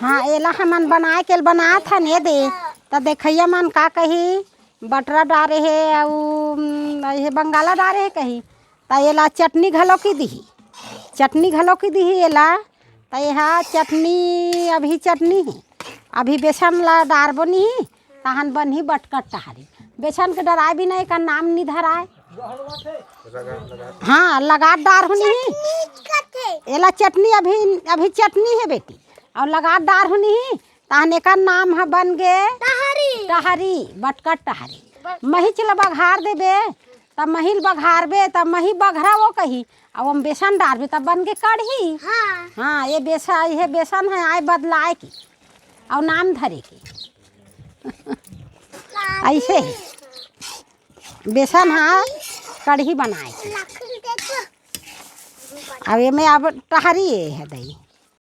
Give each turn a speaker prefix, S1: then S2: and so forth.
S1: हाँ एला हमन बनाए के बना था ने दे त देखैया मन का कही बटरा डारे है ये बंगाला डारे है कही त एला चटनी घलो की दिही एला त यह चटनी अभी चटनी है अभी बेसन ला डारबो नहीं तहन बनही बटकट टहारी बेसन के डराए भी नहीं का नाम नहीं धराए। हाँ लगात डार होनी एला चटनी अभी चटनी है बेटी और लगात डार होनी तहने का नाम है बन गे टहरी बटकट टहरी मही चला बघार देबे तब महिल बघारबे तब मही बघरा वो कही अब हम बेसन डालबे तब बन गे कढ़ी। हाँ ये बेसन है आए बदलाए की और नाम धरे की ऐसे ही बेसन है कढ़ी बनाए की अब ये में अब टहरी है दही